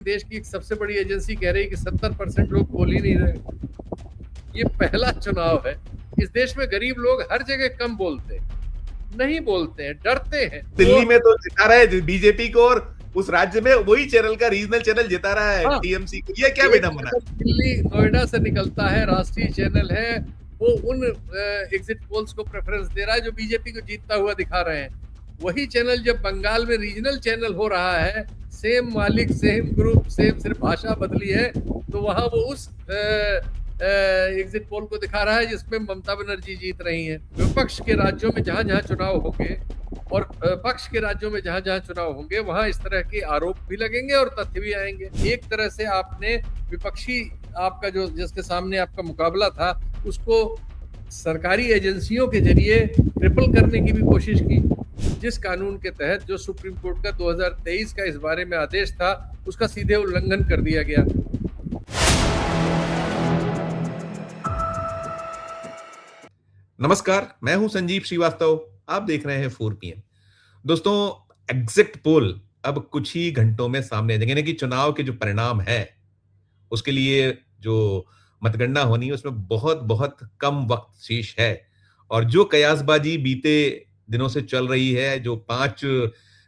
देश की एक सबसे बड़ी एजेंसी कह रही है कि 70% लोग बोल ही नहीं रहे। ये पहला चुनाव है। इस देश में गरीब लोग हर जगह कम बोलते हैं, नहीं बोलते हैं, डरते हैं। दिल्ली में तो जिता रहा है बीजेपी को, और उस राज्य में वही चैनल का रीजनल चैनल जिता रहा है टीएमसी को। ये क्या विडंबना। दिल्ली नोएडा से निकलता है, राष्ट्रीय चैनल है, वो उन एग्जिट पोल्स को प्रेफरेंस दे रहा है जो बीजेपी को जीतता हुआ दिखा रहे हैं। वही चैनल जब बंगाल में रीजनल चैनल हो रहा है, सेम मालिक, सेम ग्रुप, सेम, सिर्फ भाषा बदली है, तो वहां वो उस एग्जिट पोल को दिखा रहा है जिसमें ममता बनर्जी जीत रही हैं। विपक्ष के राज्यों में जहां जहां चुनाव होंगे और पक्ष के राज्यों में जहां जहां चुनाव होंगे वहां इस तरह के आरोप भी लगेंगे और तथ्य भी आएंगे। एक तरह से आपने विपक्षी, आपका जो जिसके सामने आपका मुकाबला था, उसको सरकारी एजेंसियों के जरिए ट्रिपल करने की भी कोशिश की। जिस कानून के तहत जो सुप्रीम कोर्ट का 2023 का इस बारे में आदेश था, उसका सीधे उल्लंघन कर दिया गया। नमस्कार, मैं हूं संजीव श्रीवास्तव। आप देख रहे हैं 4PM। दोस्तों, एग्जिट पोल अब कुछ ही घंटों में सामने आ जाएंगे, यानी कि चुनाव के जो परिणाम है उसके लिए जो मतगणना होनी है उसमें बहुत बहुत कम वक्त शेष है। और जो कयासबाजी बीते दिनों से चल रही है, जो 5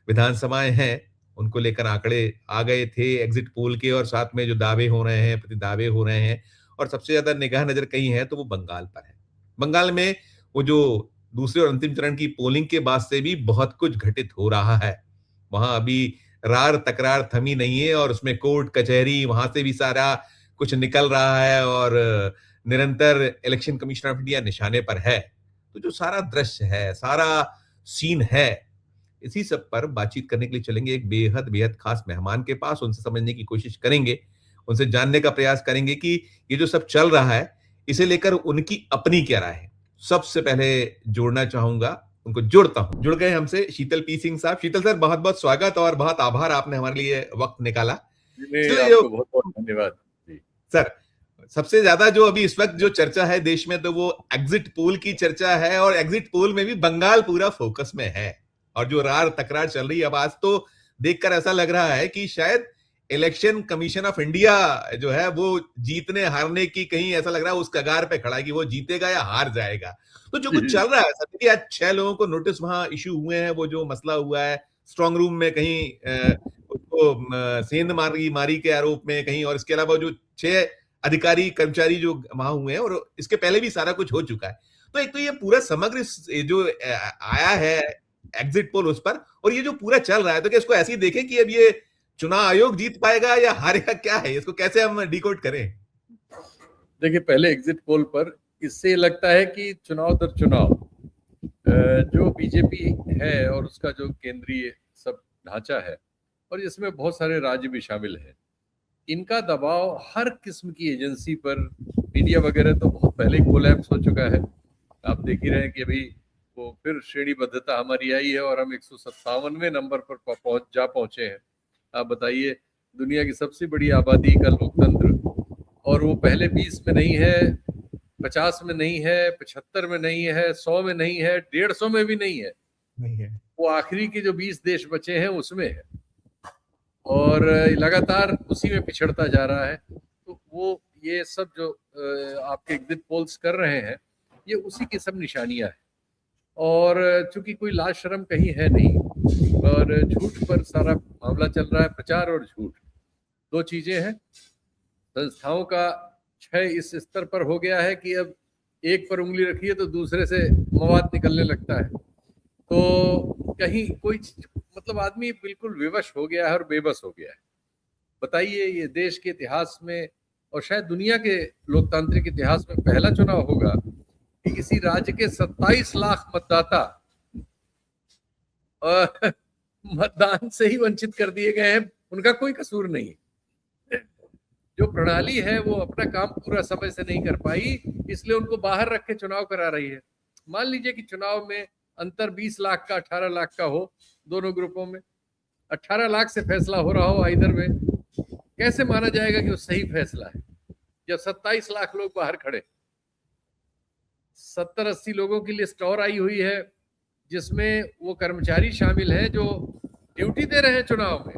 विधानसभाएं हैं उनको लेकर आंकड़े आ गए थे एग्जिट पोल के, और साथ में जो दावे हो रहे हैं, प्रति दावे हो रहे हैं, और सबसे ज्यादा निगाह नजर कहीं है तो वो बंगाल पर है। बंगाल में वो जो दूसरे और अंतिम चरण की पोलिंग के बाद से भी बहुत कुछ घटित हो रहा है। वहां अभी रार तकरार थमी नहीं है, और उसमें कोर्ट कचहरी वहां से भी सारा कुछ निकल रहा है, और निरंतर इलेक्शन कमीशन ऑफ इंडिया निशाने पर है। तो जो सारा दृश्य है, सारा सीन है, इसी सब पर बातचीत करने के लिए चलेंगे एक बेहद बेहद खास मेहमान के पास। उनसे समझने की कोशिश करेंगे, उनसे जानने का प्रयास करेंगे कि ये जो सब चल रहा है इसे लेकर उनकी अपनी क्या राय है। सबसे पहले जोड़ना चाहूंगा, उनको जोड़ता हूं। जुड़ गए हमसे शीतल पी सिंह साहब। शीतल सर, बहुत बहुत स्वागत और बहुत आभार, आपने हमारे लिए वक्त निकाला। आपको बहुत बहुत धन्यवाद सर। सबसे ज्यादा जो अभी इस वक्त जो चर्चा है देश में, तो वो एग्जिट पोल की चर्चा है, और एग्जिट पोल में भी बंगाल पूरा फोकस में है। और जो रार तकरार चल रही है, अब आज तो देखकर ऐसा लग रहा है कि शायद इलेक्शन कमीशन ऑफ इंडिया जो है वो जीतने हारने की, कहीं ऐसा लग रहा है उस कगार पे खड़ा है कि वो जीतेगा या हार जाएगा। तो जो कुछ चल रहा है सर, कि आज 6 लोगों को नोटिस वहां इश्यू हुए हैं, वो जो मसला हुआ है स्ट्रांग रूम में, कहीं उसको सेंध मारी के आरोप में, कहीं, और इसके अलावा जो 6 अधिकारी कर्मचारी जो वहां हुए हैं, और इसके पहले भी सारा कुछ हो चुका है। तो एक तो ये पूरा समग्र जो आया है एग्जिट पोल उस पर, और ये जो पूरा चल रहा है, तो क्या इसको ऐसे ही देखें कि अब ये चुनाव आयोग जीत पाएगा या हारेगा, क्या है, इसको कैसे हम डिकोड करें? देखिए, पहले एग्जिट पोल पर इससे लगता है कि चुनाव दर चुनाव जो बीजेपी है और उसका जो केंद्रीय सब ढांचा है, और इसमें बहुत सारे राज्य भी शामिल हैं, इनका दबाव हर किस्म की एजेंसी पर, मीडिया वगैरह तो बहुत पहले ही कोलैप्स हो चुका है। आप देख ही रहे हैं कि अभी वो फिर श्रेणीबद्धता हमारी आई है और हम 157वें नंबर पर पहुंचे हैं। आप बताइए, दुनिया की सबसे बड़ी आबादी का लोकतंत्र, और वो पहले 20 में नहीं है, 50 में नहीं है, 75 में नहीं है, 100 में नहीं है, 150 में भी नहीं है, वो आखिरी के जो 20 देश बचे हैं उसमें है, और लगातार उसी में पिछड़ता जा रहा है। तो वो ये सब जो आपके एग्जिट पोल्स कर रहे हैं, ये उसी की सब निशानियां हैं। और चूंकि कोई लाज शर्म कहीं है नहीं, और झूठ पर सारा मामला चल रहा है, प्रचार और झूठ, दो चीजें हैं। संस्थाओं का क्षय इस स्तर पर हो गया है कि अब एक पर उंगली रखी है तो दूसरे से मवाद निकलने लगता है। तो कहीं कोई, मतलब आदमी बिल्कुल विवश हो गया है और बेबस हो गया है। बताइए, ये देश के इतिहास में और शायद दुनिया के लोकतांत्रिक इतिहास में पहला चुनाव होगा कि किसी राज्य के 27 लाख मतदाता मतदान से ही वंचित कर दिए गए हैं। उनका कोई कसूर नहीं, जो प्रणाली है वो अपना काम पूरा समय से नहीं कर पाई, इसलिए उनको बाहर रख के चुनाव करा रही है। मान लीजिए कि चुनाव में अंतर 20 लाख का, 18 लाख का हो, दोनों ग्रुपों में 18 लाख से फैसला हो रहा हो आइदर में, कैसे माना जाएगा कि वो सही फैसला है जब 27 लाख लोग बाहर खड़े? 70-80 लोगों की लिस्ट और आई हुई है, जिसमें वो कर्मचारी शामिल हैं जो ड्यूटी दे रहे हैं चुनाव में,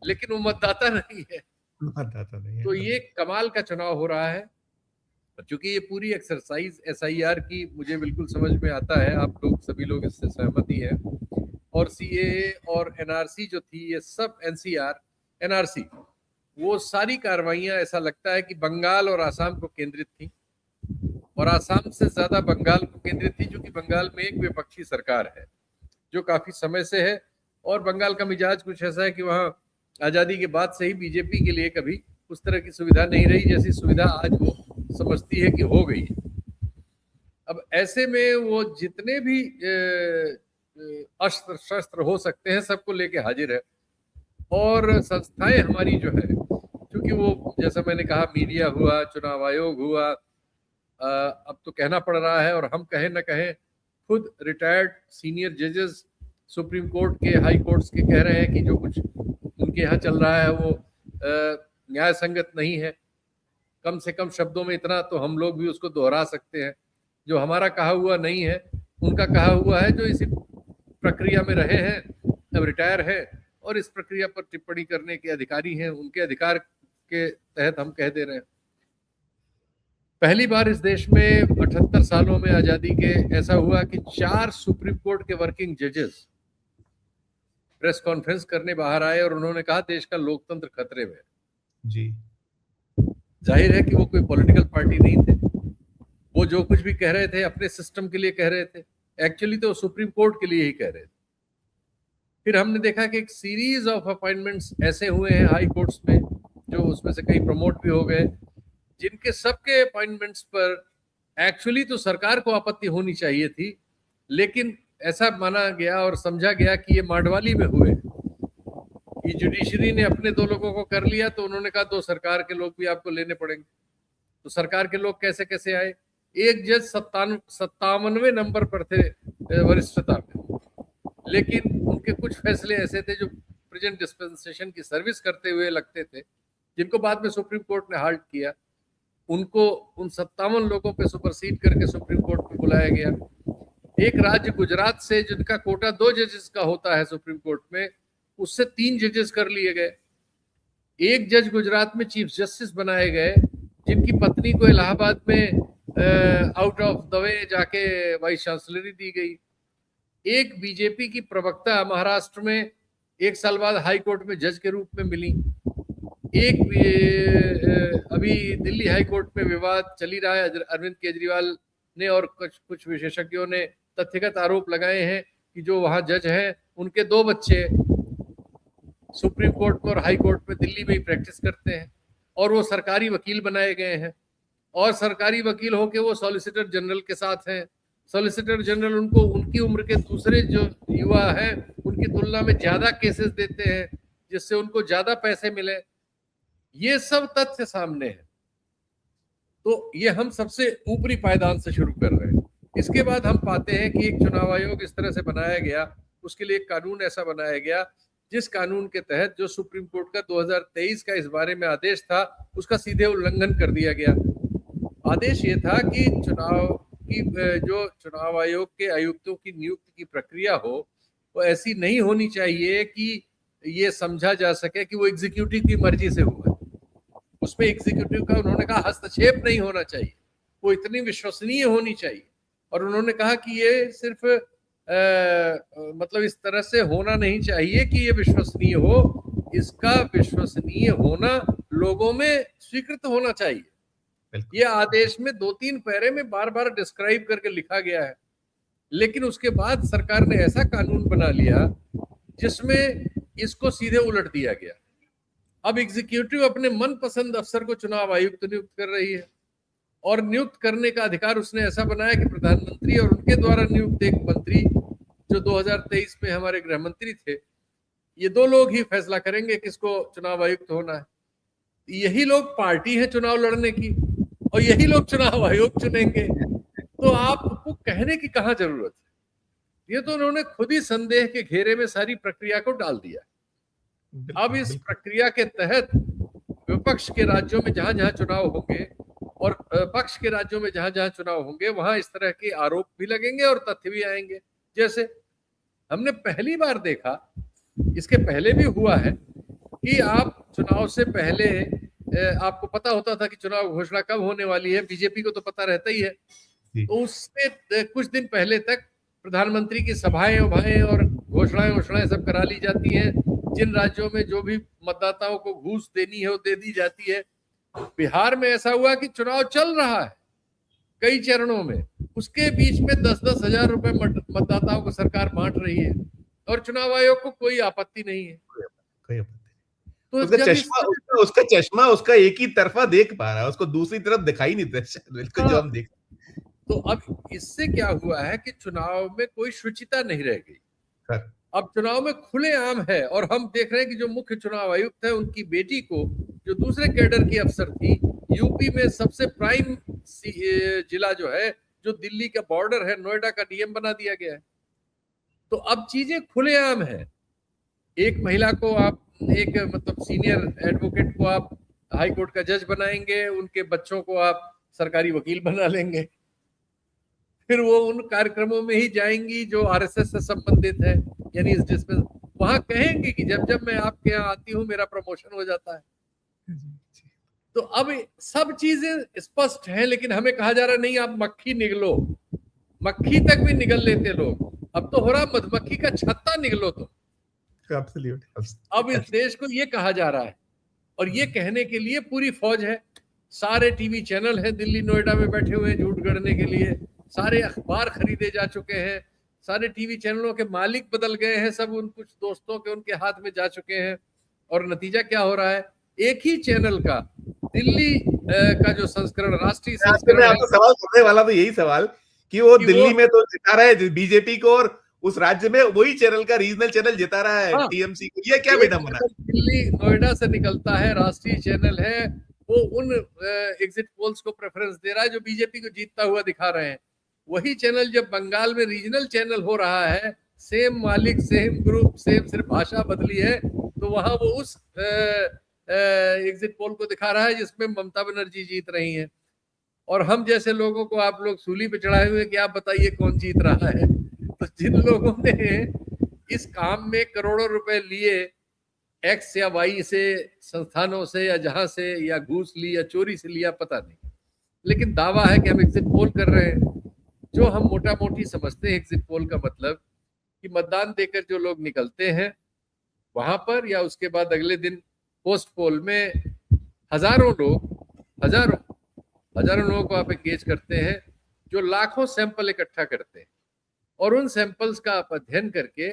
लेकिन वो मतदाता नहीं है। मतदाता नहीं है, तो ये बिल्कुल। कमाल का चुनाव हो रहा है। चूंकि ये पूरी एक्सरसाइज एसआईआर की मुझे बिल्कुल समझ में आता है, आप लोग सभी लोग इससे सहमत ही हैं। और सीएए और एनआरसी जो थी, ये सब एनसीआर, एनआरसी, वो सारी कार्रवाइयां ऐसा लगता है कि बंगाल और आसाम को केंद्रित थी, और आसाम से ज्यादा बंगाल को केंद्रित थी, क्योंकि बंगाल में एक विपक्षी सरकार है जो काफी समय से है। और बंगाल का मिजाज कुछ ऐसा है कि वहां आजादी के बाद से ही बीजेपी के लिए कभी उस तरह की सुविधा नहीं रही जैसी सुविधा आज वो समझती है कि हो गई है। अब ऐसे में वो जितने भी अस्त्र शस्त्र हो सकते हैं सबको लेके हाजिर है। और संस्थाएं हमारी जो है, क्योंकि वो जैसा मैंने कहा, मीडिया हुआ, चुनाव आयोग हुआ, अब तो कहना पड़ रहा है, और हम कहें न कहें, खुद रिटायर्ड सीनियर जजेस सुप्रीम कोर्ट के, हाई कोर्ट्स के कह रहे हैं कि जो कुछ उनके यहाँ चल रहा है वो न्याय संगत नहीं है। कम से कम शब्दों में इतना तो हम लोग भी उसको दोहरा सकते हैं, जो हमारा कहा हुआ नहीं है, उनका कहा हुआ है, जो इसी प्रक्रिया में रहे हैं, अब रिटायर है, और इस प्रक्रिया पर टिप्पणी करने के अधिकारी हैं, उनके अधिकार के तहत हम कह दे रहे हैं। पहली बार इस देश में 78 सालों में आजादी के ऐसा हुआ कि 4 सुप्रीम कोर्ट के वर्किंग जजेस प्रेस कॉन्फ्रेंस करने बाहर आए और उन्होंने कहा देश का लोकतंत्र खतरे में। जी। जाहिर है कि वो कोई पॉलिटिकल पार्टी नहीं थे, वो जो कुछ भी कह रहे थे अपने सिस्टम के लिए कह रहे थे, एक्चुअली तो सुप्रीम कोर्ट के लिए ही कह रहे थे। फिर हमने देखा कि एक सीरीज ऑफ अपॉइंटमेंट्स ऐसे हुए हैं हाई कोर्ट्स में, जो उसमें से कई प्रमोट भी हो गए, जिनके सबके अपॉइंटमेंट्स पर एक्चुअली तो सरकार को आपत्ति होनी चाहिए थी, लेकिन ऐसा माना गया और समझा गया कि ये मांडवाली में हुए, कि जुडिशरी ने अपने 2 लोगों को कर लिया, तो उन्होंने कहा 2 सरकार के लोग भी आपको लेने पड़ेंगे। तो सरकार के लोग कैसे कैसे आए? एक जज 57वें नंबर पर थे वरिष्ठता में, लेकिन उनके कुछ फैसले ऐसे थे जो प्रेजेंट डिस्पेंसेशन की सर्विस करते हुए लगते थे, जिनको बाद में सुप्रीम कोर्ट ने हाल्ट किया। उनको उन 57 लोगों पे सुपरसीड करके सुप्रीम कोर्ट में बुलाया गया। एक राज्य गुजरात से, जिनका कोटा 2 जजेस का होता है सुप्रीम कोर्ट में, उससे 3 जजेस कर लिए गए। एक जज गुजरात में चीफ जस्टिस बनाए गए, जिनकी पत्नी को इलाहाबाद में आउट ऑफ द वे जाके वाइस चांसलरी दी गई। एक बीजेपी की प्रवक्ता महाराष्ट्र में 1 साल बाद हाई कोर्ट में जज के रूप में मिली। एक अभी दिल्ली हाई कोर्ट में विवाद चली रहा है, अरविंद केजरीवाल ने और कुछ विशेषज्ञों ने तथ्यगत आरोप लगाए हैं कि जो वहां जज हैं उनके 2 बच्चे सुप्रीम कोर्ट में और हाई कोर्ट में दिल्ली में ही प्रैक्टिस करते हैं, और वो सरकारी वकील बनाए गए हैं, और सरकारी वकील होके वो सॉलिसिटर जनरल के साथ हैं। सॉलिसिटर जनरल उनको उनकी उम्र के दूसरे जो युवा हैं उनकी तुलना में ज्यादा केसेस देते हैं, जिससे उनको ज्यादा पैसे मिले। ये सब तथ्य सामने है। तो ये हम सबसे ऊपरी पायदान से शुरू कर रहे हैं। इसके बाद हम पाते हैं कि एक चुनाव आयोग इस तरह से बनाया गया, उसके लिए एक कानून ऐसा बनाया गया, जिस कानून के तहत जो सुप्रीम कोर्ट का 2023 का इस बारे में आदेश था, उसका सीधे उल्लंघन कर दिया गया। आदेश ये था कि जो चुनाव आयोग के आयुक्तों की नियुक्ति की प्रक्रिया हो, वो ऐसी नहीं होनी चाहिए कि ये समझा जा सके कि वो एग्जीक्यूटिव की मर्जी से हुआ। उसमें एग्जीक्यूटिव का उन्होंने कहा हस्तक्षेप नहीं होना चाहिए, वो इतनी विश्वसनीय होनी चाहिए। और उन्होंने कहा कि ये सिर्फ मतलब इस तरह से होना नहीं चाहिए कि ये विश्वसनीय हो, इसका विश्वसनीय होना लोगों में स्वीकृत होना चाहिए। ये आदेश में 2-3 पैरे में बार बार डिस्क्राइब करके लिखा गया है, लेकिन उसके बाद सरकार ने ऐसा कानून बना लिया जिसमें इसको सीधे उलट दिया गया। अब एग्जीक्यूटिव अपने मनपसंद अफसर को चुनाव आयुक्त नियुक्त कर रही है, और नियुक्त करने का अधिकार उसने ऐसा बनाया कि प्रधानमंत्री और उनके द्वारा नियुक्त एक मंत्री, जो 2023 में हमारे गृह मंत्री थे, ये 2 लोग ही फैसला करेंगे किसको चुनाव आयुक्त होना है। यही लोग पार्टी है चुनाव लड़ने की, और यही लोग चुनाव आयोग चुनेंगे, तो आपको कहने की कहां जरूरत है। ये तो उन्होंने खुद ही संदेह के घेरे में सारी प्रक्रिया को डाल दिया। अब इस प्रक्रिया के तहत विपक्ष के राज्यों में जहां जहां चुनाव होंगे और पक्ष के राज्यों में जहां जहां चुनाव होंगे, वहां इस तरह के आरोप भी लगेंगे और तथ्य भी आएंगे। जैसे हमने पहली बार देखा, इसके पहले भी हुआ है कि आप चुनाव से पहले आपको पता होता था कि चुनाव घोषणा कब होने वाली है, बीजेपी को तो पता रहता ही है। तो उससे कुछ दिन पहले तक प्रधानमंत्री की सभाएं उभाएं और घोषणाएं सब करा ली जाती हैं। जिन राज्यों में जो भी मतदाताओं को घूस देनी है वो दे दी जाती है। बिहार में ऐसा हुआ कि चुनाव चल रहा है कई चरणों में, उसके बीच में 10-10 हजार रुपए मतदाताओं को सरकार बांट रही है और चुनाव आयोग को कोई आपत्ति नहीं है। तो उसका चश्मा उसका चश्मा उसका एक ही तरफा देख पा रहा है, उसको दूसरी तरफ दिखाई नहीं देता बिल्कुल जो हम देख। तो अब इससे क्या हुआ है कि चुनाव में कोई शुचिता नहीं रह गई। अब चुनाव में खुलेआम है और हम देख रहे हैं कि जो मुख्य चुनाव आयुक्त है उनकी बेटी को, जो दूसरे कैडर की अफसर थी, यूपी में सबसे प्राइम जिला जो है, जो दिल्ली का बॉर्डर है, नोएडा का डीएम बना दिया गया है। तो अब चीजें खुलेआम है। एक महिला को आप एक मतलब सीनियर एडवोकेट को आप हाई कोर्ट का जज बनाएंगे, उनके बच्चों को आप सरकारी वकील बना लेंगे, फिर वो उन कार्यक्रमों में ही जाएंगी जो आरएसएस से संबंधित है, यानी जिसमें वहां कहेंगे कि जब जब मैं आपके यहाँ आती हूँ मेरा प्रमोशन हो जाता है। तो अब सब चीजें स्पष्ट हैं, लेकिन हमें कहा जा रहा नहीं आप मक्खी निगलो। मक्खी तक भी निगल लेते लोग, अब तो हो रहा मधुमक्खी का छत्ता निगलो तुम। अब इस देश को ये कहा जा रहा है और ये कहने के लिए पूरी फौज है। सारे टीवी चैनल हैं दिल्ली नोएडा में बैठे हुए हैं झूठ गढ़ने के लिए, सारे अखबार खरीदे जा चुके हैं, सारे टीवी चैनलों के मालिक बदल गए हैं, सब उन कुछ दोस्तों के उनके हाथ में जा चुके हैं। और नतीजा क्या हो रहा है, एक ही चैनल का दिल्ली का जो संस्करण, राष्ट्रीय संस्करण है, आपको सवाल करने वाला तो यही सवाल कि वो दिल्ली में तो जिता रहा है बीजेपी को और उस राज्य में वही चैनल का रीजनल चैनल जिता रहा है टीएमसी को। ये क्या विडंबना है? दिल्ली नोएडा से निकलता है, राष्ट्रीय चैनल है, वो उन एग्जिट पोल्स को प्रेफरेंस दे रहा है जो बीजेपी को जीतता हुआ दिखा रहे हैं। वही चैनल जब बंगाल में रीजनल चैनल हो रहा है, सेम मालिक, सेम ग्रुप, सेम, सिर्फ भाषा बदली है, तो वहां वो उस एग्जिट पोल को दिखा रहा है जिसमें ममता बनर्जी जीत रही हैं। और हम जैसे लोगों को आप लोग सूली पे चढ़ाए हुए कि आप बताइए कौन जीत रहा है। तो जिन लोगों ने इस काम में करोड़ों रुपए लिए एक्स या वाई से, संस्थानों से या जहां से, या घूस ली या चोरी से लिया, पता नहीं, लेकिन दावा है कि हम एग्जिट पोल कर रहे हैं। जो हम मोटा मोटी समझते हैं एग्जिट पोल का मतलब कि मतदान देकर जो लोग निकलते हैं वहां पर, या उसके बाद अगले दिन पोस्ट पोल में हजारों लोगों को आप एंगेज करते हैं, जो लाखों सैंपल इकट्ठा करते हैं और उन सैंपल्स का आप अध्ययन करके,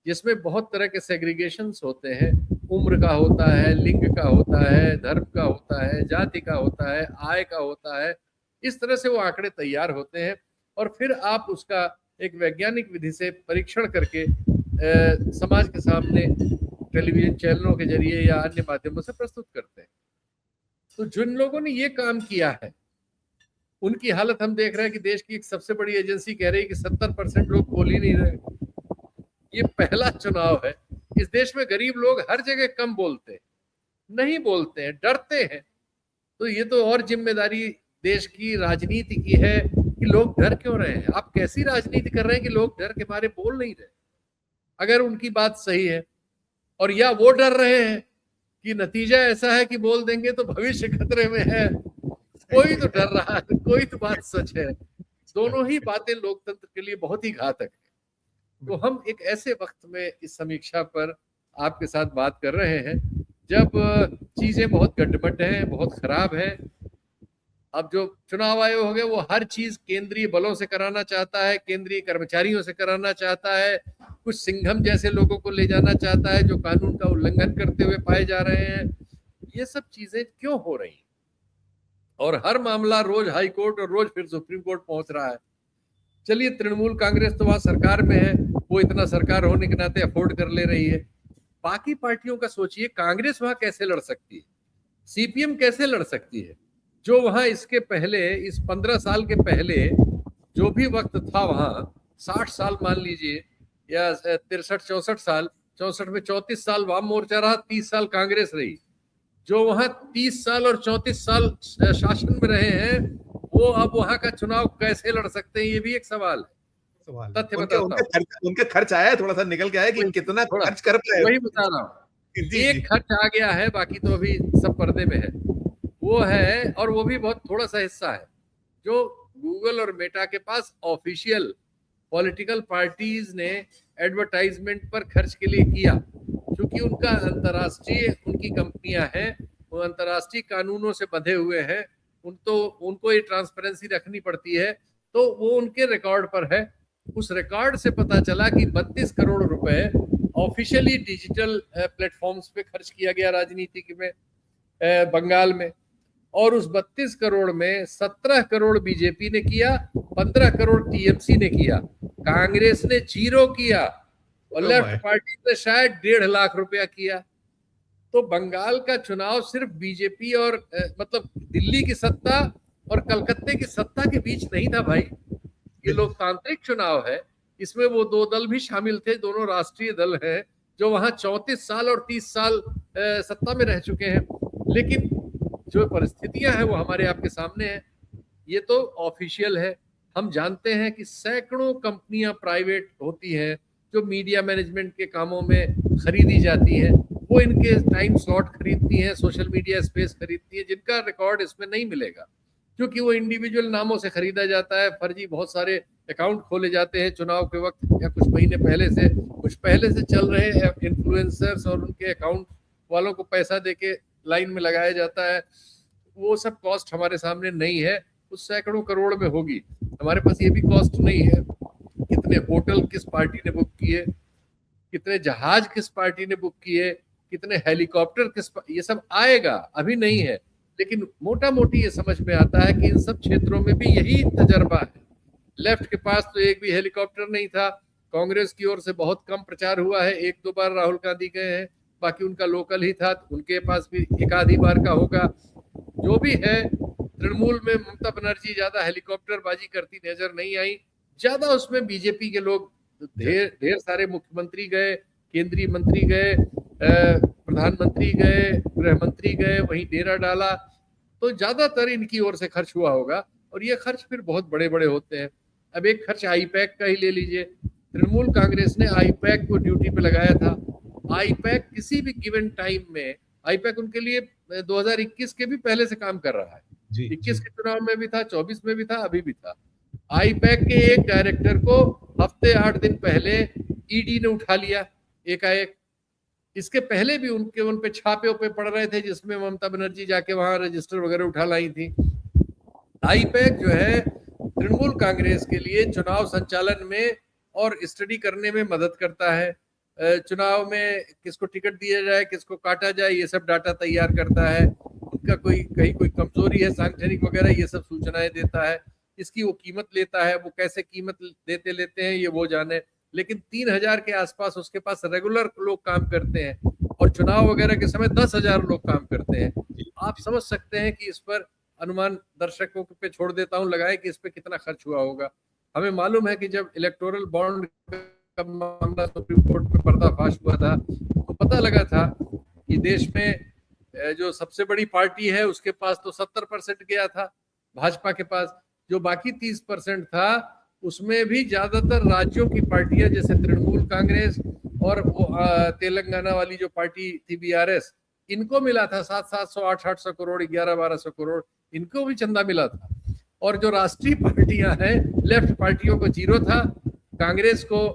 जिसमें बहुत तरह के सेग्रीगेशंस होते हैं, उम्र का होता है, लिंग का होता है, धर्म का होता है, जाति का होता है, आय का होता है, इस तरह से वो आंकड़े तैयार होते हैं और फिर आप उसका एक वैज्ञानिक विधि से परीक्षण करके समाज के सामने टेलीविजन चैनलों के जरिए या अन्य माध्यमों से प्रस्तुत करते हैं। तो जिन लोगों ने ये काम किया है उनकी हालत हम देख रहे हैं कि देश की एक सबसे बड़ी एजेंसी कह रही है कि 70% लोग बोल ही नहीं रहे। ये पहला चुनाव है, इस देश में गरीब लोग हर जगह कम बोलते हैं, नहीं बोलते हैं, डरते हैं। तो ये तो और जिम्मेदारी देश की राजनीति की है कि लोग डर क्यों रहे हैं। आप कैसी राजनीति कर रहे हैं कि लोग डर के मारे बोल नहीं रहे, अगर उनकी बात सही है। और या वो डर रहे हैं कि नतीजा ऐसा है कि बोल देंगे तो भविष्य खतरे में है। कोई तो डर रहा है, कोई तो बात सच है। दोनों ही बातें लोकतंत्र के लिए बहुत ही घातक है। तो हम एक ऐसे वक्त में इस समीक्षा पर आपके साथ बात कर रहे हैं जब चीजें बहुत गड्ढमड्ढ हैं, बहुत खराब हैं। अब जो चुनाव आयोग हो गया वो हर चीज केंद्रीय बलों से कराना चाहता है, केंद्रीय कर्मचारियों से कराना चाहता है, कुछ सिंघम जैसे लोगों को ले जाना चाहता है जो कानून का उल्लंघन करते हुए पाए जा रहे हैं। ये सब चीजें क्यों हो रही हैं? और हर मामला रोज हाई कोर्ट और रोज फिर सुप्रीम कोर्ट पहुंच रहा है। चलिए, तृणमूल कांग्रेस तो वहां सरकार में है, वो इतना सरकार होने के नाते अफोर्ड कर ले रही है। बाकी पार्टियों का सोचिए, कांग्रेस वहां कैसे लड़ सकती है, सीपीएम कैसे लड़ सकती है, जो वहां इसके पहले, इस 15 साल के पहले जो भी वक्त था, वहां 60 साल मान लीजिए, या 63-64 साल, 64 में 34 साल वाम मोर्चा रहा, 30 साल कांग्रेस रही। जो वहां 30 साल और 34 साल शासन में रहे हैं, वो अब वहां का चुनाव कैसे लड़ सकते हैं, ये भी एक सवाल है। तथ्य बताता हूं, उनके खर्च आया है, थोड़ा सा निकल के आया कि कितना खर्च कर पाए। वही बता रहा हूं जी जी। एक खर्च आ गया है, बाकी तो अभी सब पर्दे में है। वो है, और वो भी बहुत थोड़ा सा हिस्सा है जो गूगल और मेटा के पास ऑफिशियल पॉलिटिकल पार्टीज ने एडवर्टाइजमेंट पर खर्च के लिए किया, क्योंकि उनका अंतर्राष्ट्रीय उनकी कंपनियां हैं, वो अंतर्राष्ट्रीय कानूनों से बंधे हुए हैं, उनको ये ट्रांसपेरेंसी रखनी पड़ती है, तो वो उनके रिकॉर्ड पर है। उस रिकॉर्ड से पता चला कि 32 करोड़ रुपए ऑफिशियली डिजिटल प्लेटफॉर्म्स पे खर्च किया गया राजनीति में, बंगाल में। और उस 32 करोड़ में 17 करोड़ बीजेपी ने किया, 15 करोड़ टीएमसी ने किया, कांग्रेस ने 0 किया, और ओ लेफ्ट माय। पार्टी ने शायद 1.5 लाख रुपया किया। तो बंगाल का चुनाव सिर्फ बीजेपी और मतलब दिल्ली की सत्ता और कलकत्ते की सत्ता के बीच नहीं था भाई। ये लोकतांत्रिक चुनाव है, इसमें वो दो दल भी शामिल थे, दोनों राष्ट्रीय दल हैं जो वहां 34 साल और 30 साल सत्ता में रह चुके हैं। लेकिन जो परिस्थितियां हैं वो हमारे आपके सामने है। ये तो ऑफिशियल है। हम जानते हैं कि सैकड़ों कंपनियां प्राइवेट होती हैं जो मीडिया मैनेजमेंट के कामों में खरीदी जाती हैं, वो इनके टाइम स्लॉट खरीदती हैं, सोशल मीडिया स्पेस खरीदती है, जिनका रिकॉर्ड इसमें नहीं मिलेगा, क्योंकि वो इंडिविजुअल नामों से खरीदा जाता है। फर्जी बहुत सारे अकाउंट खोले जाते हैं चुनाव के वक्त या कुछ महीने पहले से, कुछ पहले से चल रहे इन्फ्लुएंसर्स और उनके अकाउंट वालों को पैसा देके लाइन में लगाया जाता है। वो सब कॉस्ट हमारे सामने नहीं है, उस सैकड़ों करोड़ में होगी। हमारे पास ये भी कॉस्ट नहीं है, कितने होटल किस पार्टी ने बुक किए, कितने जहाज किस पार्टी ने बुक किए, कितने हेलीकॉप्टर ये सब आएगा, अभी नहीं है। लेकिन मोटा मोटी ये समझ में आता है कि इन सब क्षेत्रों में भी यही तजर्बा है। लेफ्ट के पास तो एक भी हेलीकॉप्टर नहीं था, कांग्रेस की ओर से बहुत कम प्रचार हुआ है, 1-2 बार राहुल गांधी गए हैं, बाकी उनका लोकल ही था, उनके पास भी एक आधी बार का होगा। जो भी है, तृणमूल में ममता बनर्जी ज्यादा हेलीकॉप्टर बाजी करती नजर नहीं आई, ज्यादा उसमें बीजेपी के लोग, ढेर ढेर सारे मुख्यमंत्री गए, केंद्रीय मंत्री गए, प्रधानमंत्री गए, गृह मंत्री गए, वहीं डेरा डाला, तो ज्यादातर इनकी ओर से खर्च हुआ होगा। और ये खर्च फिर बहुत बड़े बड़े होते हैं। अब एक खर्च आईपैक का ही ले लीजिए, तृणमूल कांग्रेस ने आईपैक को ड्यूटी पे लगाया था। आईपैक किसी भी गिवन टाइम में, आईपैक उनके लिए 2021 के भी पहले से काम कर रहा है, 21 के चुनाव में भी था, 24 में भी था, अभी भी था। आईपैक के एक डायरेक्टर को हफ्ते 8 दिन पहले ईडी ने उठा लिया एकाएक। इसके पहले भी उन पे छापे उपे पड़ रहे थे, जिसमें ममता बनर्जी जाके वहां रजिस्टर वगैरह उठा लाई थी। आईपैक जो है तृणमूल कांग्रेस के लिए चुनाव संचालन में और स्टडी करने में मदद करता है। चुनाव में किसको टिकट दिया जाए, किसको काटा जाए, ये सब डाटा तैयार करता है। उनका कहीं कोई कमजोरी है सांगठनिक वगैरह, ये सब सूचनाएं देता है। इसकी वो कीमत लेता है, वो कैसे कीमत लेते हैं ये वो जाने। लेकिन 3,000 के आसपास उसके पास रेगुलर लोग काम करते हैं, और चुनाव वगैरह के समय 10,000 लोग काम करते हैं। आप समझ सकते हैं कि इस पर अनुमान दर्शकों पे छोड़ देता हूं लगाए कि इस पे कितना खर्च हुआ होगा। हमें मालूम है कि जब इलेक्टोरल बॉन्ड का मामला सुप्रीम कोर्ट में पर्दाफाश हुआ था, तो पता लगा था कि देश में जो सबसे बड़ी पार्टी है उसके पास तो 70% गया था, भाजपा के पास जो बाकी 30% था उसमें भी ज्यादातर राज्यों की पार्टियां, जैसे तृणमूल कांग्रेस और तेलंगाना वाली जो पार्टी थी बीआरएस, इनको मिला था 700-700, 800-800 करोड़, 1100-1200 करोड़, इनको भी चंदा मिला था। और जो राष्ट्रीय पार्टियां हैं, लेफ्ट पार्टियों को 0 था, कांग्रेस को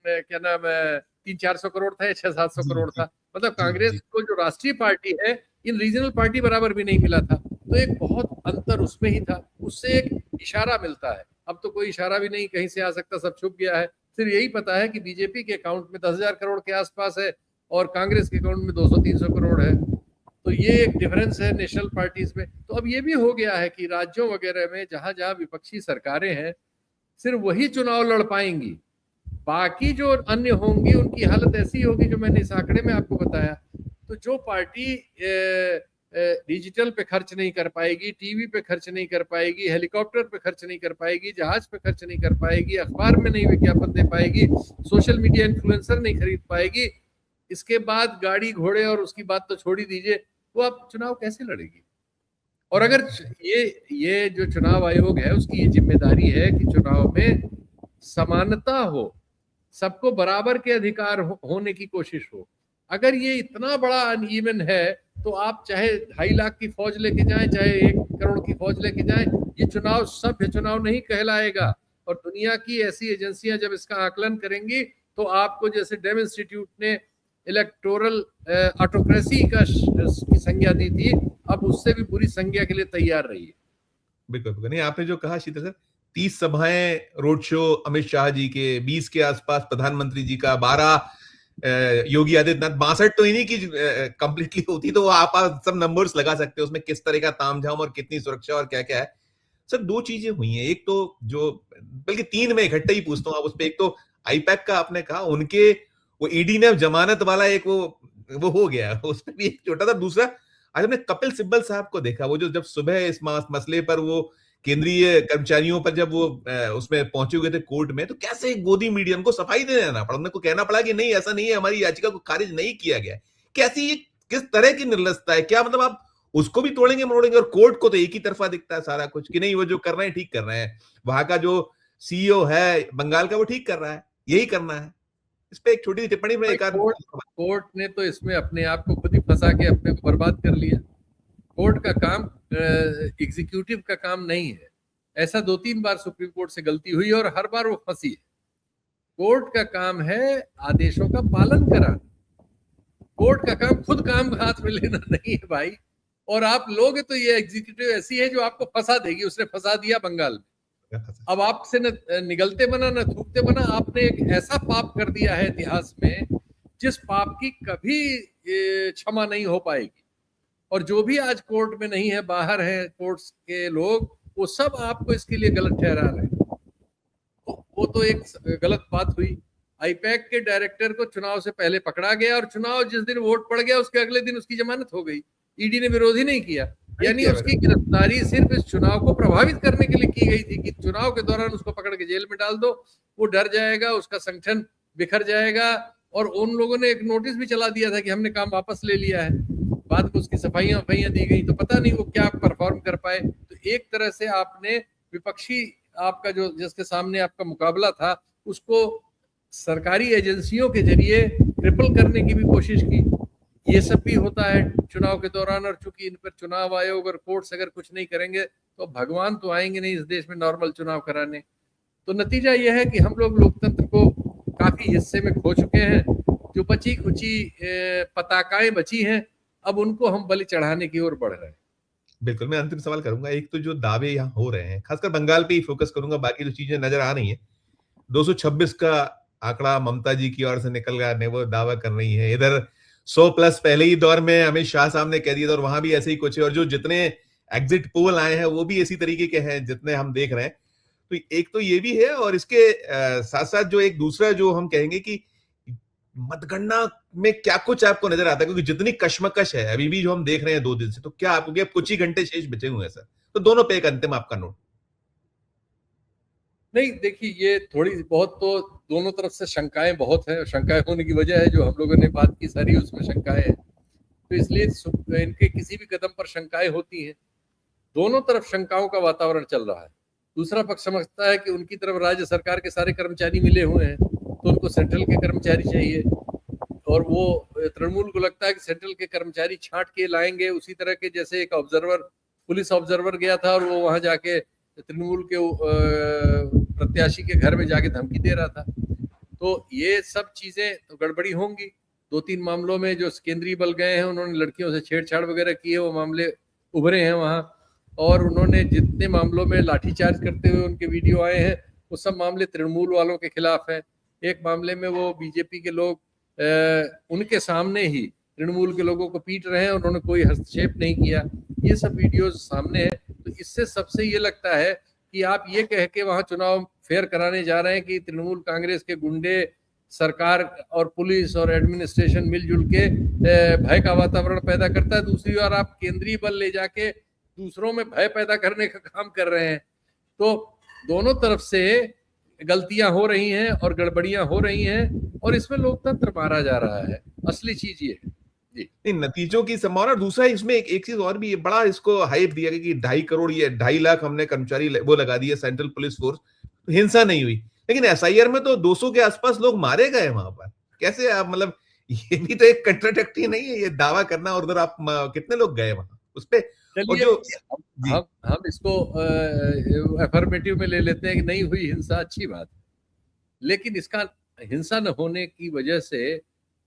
क्या नाम है 300-400 करोड़ था या 600-700 करोड़ था। मतलब कांग्रेस को जो राष्ट्रीय पार्टी है, इन रीजनल पार्टी बराबर भी नहीं मिला था। तो एक बहुत अंतर उसमें ही था, उससे एक इशारा मिलता है। अब तो कोई इशारा भी नहीं कहीं से आ सकता, सब छुप गया है। सिर्फ यही पता है कि बीजेपी के अकाउंट में 10,000 करोड़ के आसपास है और कांग्रेस के अकाउंट में 200-300 करोड़ है। तो ये एक डिफरेंस है नेशनल पार्टीज में। तो अब ये भी हो गया है कि राज्यों वगैरह में जहां जहां विपक्षी सरकारें हैं, सिर्फ वही चुनाव लड़ पाएंगी, बाकी जो अन्य होंगी उनकी हालत ऐसी होगी जो मैंने इस आंकड़े में आपको बताया। तो जो पार्टी डिजिटल पे खर्च नहीं कर पाएगी, टीवी पे खर्च नहीं कर पाएगी, हेलीकॉप्टर पे खर्च नहीं कर पाएगी, जहाज पे खर्च नहीं कर पाएगी, अखबार में नहीं विज्ञापन दे पाएगी, सोशल मीडिया इन्फ्लुएंसर नहीं खरीद पाएगी, इसके बाद गाड़ी घोड़े और उसकी बात तो छोड़ ही दीजिए, वो अब चुनाव कैसे लड़ेगी। और अगर ये जो चुनाव आयोग है उसकी ये जिम्मेदारी है कि चुनाव में समानता हो, सबको बराबर के अधिकार होने की कोशिश हो, अगर ये इतना बड़ा अनइवन है तो आप चाहे 2.5 लाख की फौज लेके जाएं, चाहे 1 करोड़ की फौज लेके जाएं, ये चुनाव सभ्य चुनाव नहीं कहलाएगा। और दुनिया की ऐसी एजेंसियां जब इसका आकलन करेंगी तो आपको, जैसे डेम इंस्टीट्यूट ने इलेक्टोरल ऑटोक्रेसी की संज्ञा दी थी, अब उससे भी बुरी संज्ञा के लिए तैयार रही है। बिल्कुल बिल्कुल। नहीं, आपने जो कहा शीतल सर, 30 सभाएं रोड शो अमित शाह जी के, 20 के आसपास प्रधानमंत्री जी का, 12 योगी आदित्यनाथ, 62 तो इन्हीं की कंप्लीटली होती, तो आप सब नंबर्स लगा सकते हो उसमें किस तरह का तामझाम और कितनी सुरक्षा और क्या क्या है। सर, 2 चीजें हुई हैं। एक तो जो, बल्कि 3 में इकट्ठे ही पूछता हूँ आप उस पर। एक तो आईपैक का आपने कहा, उनके वो ईडी ने जमानत वाला एक वो हो गया, उसमें भी एक छोटा था। दूसरा, आज हमने कपिल सिब्बल साहब को देखा, वो जो जब सुबह इस मसले पर वो केंद्रीय कर्मचारियों पर जब वो उसमें पहुंचे हुए थे कोर्ट में, तो कैसे गोदी मीडिया को सफाई देना पड़ा, उनको कहना पड़ा कि नहीं, ऐसा नहीं है, हमारी याचिका को खारिज नहीं किया गया। कैसी ये, किस तरह की निर्लजता है? क्या मतलब आप उसको भी तोड़ेंगे मरोड़ेंगे, और कोर्ट को तो एक ही तरफा दिखता है सारा कुछ कि नहीं, वो जो कर रहे हैं ठीक कर रहे हैं, वहां का जो सीईओ है बंगाल का वो ठीक कर रहा है, यही करना है। इस पे एक छोटी सी टिप्पणी में एक आध। कोर्ट ने तो इसमें अपने आप को खुद ही फंसा के अपने को बर्बाद कर लिया। कोर्ट का काम एग्जीक्यूटिव का काम नहीं है। ऐसा 2-3 बार सुप्रीम कोर्ट से गलती हुई और हर बार वो फंसी है। कोर्ट का काम है आदेशों का पालन कराना। कोर्ट का काम खुद काम हाथ में लेना नहीं है भाई। और आप लोग तो ये एग्जीक्यूटिव ऐसी है जो आपको फंसा देगी। उसने फंसा दिया बंगाल में, अब आपसे न निगलते बना न थूकते बना। आपने एक ऐसा पाप कर दिया है इतिहास में जिस पाप की कभी क्षमा नहीं हो पाएगी। और जो भी आज कोर्ट में नहीं है, बाहर है कोर्ट्स के लोग, वो सब आपको इसके लिए गलत ठहरा रहे हैं। वो तो एक गलत बात हुई। आईपैक के डायरेक्टर को चुनाव से पहले पकड़ा गया और चुनाव जिस दिन वोट पड़ गया उसके अगले दिन उसकी जमानत हो गई। ईडी ने विरोध ही नहीं किया। यानी उसकी गिरफ्तारी सिर्फ इस चुनाव को प्रभावित करने के लिए की गई थी कि चुनाव के दौरान उसको पकड़ के जेल में डाल दो, वो डर जाएगा, उसका संगठन बिखर जाएगा। और उन लोगों ने एक नोटिस भी चला दिया था कि हमने काम वापस ले लिया है। बाद में उसकी सफाइयां दी गई, तो पता नहीं वो क्या परफॉर्म कर पाए। तो एक तरह से आपने विपक्षी, आपका जो जिसके सामने आपका मुकाबला था, उसको सरकारी एजेंसियों के जरिए ट्रिपल करने की भी कोशिश की। ये सब भी होता है चुनाव के दौरान। और चूंकि इन पर चुनाव आयोग और कोर्ट्स अगर कुछ नहीं करेंगे तो भगवान तो आएंगे नहीं इस देश में नॉर्मल चुनाव कराने। तो नतीजा यह है कि हम लोग लोकतंत्र को काफी हिस्से में खो चुके हैं। जो बची खुची पताकाएं बची हैं, अब उनको हम बलि चढ़ाने की ओर बढ़ रहे हैं। बिल्कुल, मैं अंतिम सवाल करूंगा। एक तो जो दावे यहाँ हो रहे हैं, खासकर बंगाल पे ही फोकस करूंगा, बाकी जो चीजें नजर आ रही हैं, 226 का आंकड़ा ममता जी की ओर से निकल गया है, वो दावा कर रही है। इधर 100 प्लस पहले ही दौर में अमित शाह साहब ने कह दिया था, और वहां भी ऐसे ही कुछ है। और जो जितने एग्जिट पोल आए हैं वो भी इसी तरीके के हैं जितने हम देख रहे हैं। तो एक तो ये भी है, और इसके साथ साथ जो एक दूसरा जो हम कहेंगे कि मतगणना में क्या कुछ आपको नजर आता है, क्योंकि जितनी कश्मकश है अभी भी जो हम देख रहे हैं 2 दिन से, तो क्या आपको, अब कुछ ही घंटे शेष बचे हुए हैं सर, तो दोनों पे एक अंतिम आपका नोट। नहीं, देखिए, ये थोड़ी बहुत तो दोनों तरफ से शंकाएं बहुत है। शंकाएं होने की वजह है जो हम लोगों ने बात की सारी, उसमें शंकाएं हैं। तो इसलिए इनके किसी भी कदम पर शंकाएं होती हैं। दोनों तरफ शंकाओं का वातावरण चल रहा है। दूसरा पक्ष समझता है कि उनकी तरफ राज्य सरकार के सारे कर्मचारी मिले हुए हैं, तो उनको सेंट्रल के कर्मचारी चाहिए। और वो तृणमूल को लगता है कि सेंट्रल के कर्मचारी छांट के लाएंगे, उसी तरह के जैसे एक ऑब्जर्वर, पुलिस ऑब्जर्वर गया था और वो वहां जाके तृणमूल के प्रत्याशी के घर में जाके धमकी दे रहा था। तो ये सब चीजें तो गड़बड़ी होंगी। 2-3 मामलों में जो केंद्रीय बल गए हैं, उन्होंने लड़कियों से छेड़छाड़ वगैरह की है, वो मामले उभरे हैं वहां। और उन्होंने जितने मामलों में लाठीचार्ज करते हुए उनके वीडियो आए हैं, वो सब मामले तृणमूल वालों के खिलाफ है। एक मामले में वो बीजेपी के लोग उनके सामने ही तृणमूल के लोगों को पीट रहे हैं, उन्होंने कोई हस्तक्षेप नहीं किया। ये सब वीडियोस सामने है। तो इससे सबसे ये लगता है कि आप ये कह के वहां चुनाव फेयर कराने जा रहे हैं कि तृणमूल कांग्रेस के गुंडे, सरकार और पुलिस और एडमिनिस्ट्रेशन मिलजुल के भय का वातावरण पैदा करता है। दूसरी ओर आप केंद्रीय बल ले जाके दूसरों में भय पैदा करने का काम कर रहे हैं। तो दोनों तरफ से गलतियां हो रही हैं और गड़बड़ियां हो रही हैं, और इसमें लोकतंत्र मारा जा रहा है। असली चीज ये है जी। नतीजों की संभावना। दूसरा इसमें एक चीज और भी है, बड़ा इसको हाइप दिया गया कि 2.5 करोड़ या 2.5 लाख हमने कर्मचारी वो लगा दिए सेंट्रल पुलिस फोर्स, तो हिंसा नहीं हुई। लेकिन एसआईआर में तो 200 के आसपास लोग मारे गए वहां पर। कैसे आप, मतलब ये भी तो एक कंट्राडिक्टी नहीं है, ये दावा करना, और उधर आप कितने लोग गए वहां उस पे। और चलिए जो जी हम इसको अफर्मेटिव में ले लेते हैं कि नहीं हुई हिंसा, अच्छी बात है, लेकिन इसका हिंसा न होने की वजह से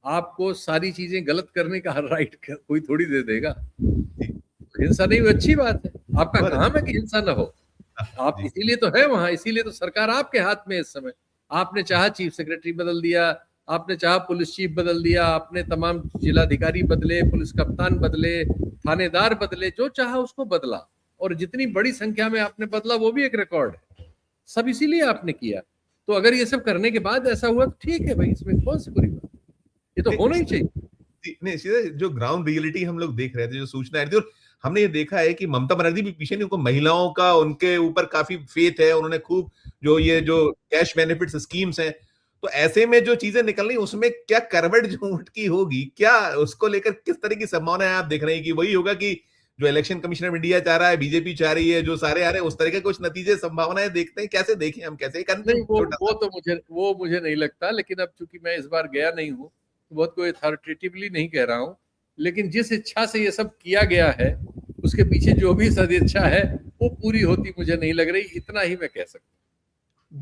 आपको सारी चीजें गलत करने का हर राइट कोई थोड़ी दे देगा। जी हिंसा नहीं हुई, अच्छी बात है, आपका बहुत काम है कि हिंसा न हो। आप जी इसीलिए तो है वहां, इसीलिए तो सरकार आपके हाथ में है इस समय। आपने चाहा चीफ सेक्रेटरी बदल दिया, आपने चाहा पुलिस चीफ बदल दिया, आपने तमाम जिलाधिकारी बदले, पुलिस कप्तान बदले, थानेदार बदले, जो चाहा उसको बदला, और जितनी बड़ी संख्या में आपने बदला वो भी एक रिकॉर्ड है। सब इसीलिए आपने किया। तो अगर ये सब करने के बाद ऐसा हुआ तो ठीक है भाई, इसमें कौन सी बुरी बात, ये तो होना ही चाहिए। नहीं, सीधे जो ग्राउंड रियलिटी हम लोग देख रहे थे, जो सूचना आ रही थी, और हमने ये देखा है कि ममता बनर्जी भी पीछे नहीं, उनको महिलाओं का, उनके ऊपर काफी फेथ है, उन्होंने खूब जो कैश बेनिफिट्स स्कीम्स हैं, तो ऐसे में जो चीजें निकल रही उसमें क्या करवट झूठ की होगी, क्या उसको लेकर किस तरह की संभावना है आप देख रहे हैं कि वही होगा कि जो इलेक्शन कमीशन ऑफ इंडिया चाह रहा है, बीजेपी चाह रही है, जो सारे आ रहे हैं, उस तरह के कुछ नतीजे संभावनाएं देखते हैं, कैसे देखें हम, कैसे एक नहीं, अंतिम छोटा वो सा। तो मुझे नहीं लगता, लेकिन अब चूंकि मैं इस बार गया नहीं हूँ तो बहुत कोई अथॉरिटेटिवली नहीं कह रहा हूँ, लेकिन जिस इच्छा से ये सब किया गया है उसके पीछे जो भी सदिच्छा है वो पूरी होती मुझे नहीं लग रही, इतना ही मैं कह सकता हूँ।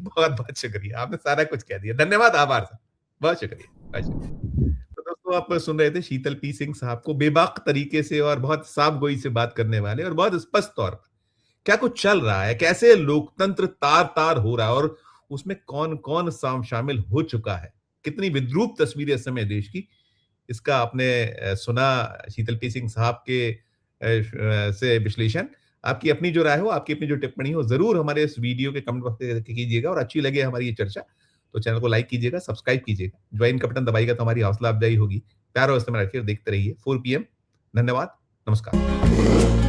बहुत बहुत शुक्रिया, आपने सारा कुछ कह दिया, धन्यवाद, आभार साहब, बहुत शुक्रिया, बहुत शुक्रिया। तो दोस्तों, आप सुन रहे थे शीतल पी सिंह साहब को, बेबाक तरीके से और बहुत साफ गोई से बात करने वाले, और बहुत स्पष्ट तौर पर क्या कुछ चल रहा है, कैसे लोकतंत्र तार तार हो रहा है, और उसमें कौन कौन शामिल हो चुका है, कितनी विद्रूप तस्वीर इस समय देश की, इसका आपने सुना शीतल पी सिंह साहब के से विश्लेषण। आपकी अपनी जो राय हो, आपकी अपनी जो टिप्पणी हो, जरूर हमारे इस वीडियो के कमेंट बॉक्स में कीजिएगा, और अच्छी लगे हमारी ये चर्चा तो चैनल को लाइक कीजिएगा, सब्सक्राइब कीजिएगा, ज्वाइन का बटन दबाइएगा तो हमारी हौसला अफजाई होगी। प्यार और इस्तेमाल रखिए, देखते रहिए 4 PM। धन्यवाद, नमस्कार।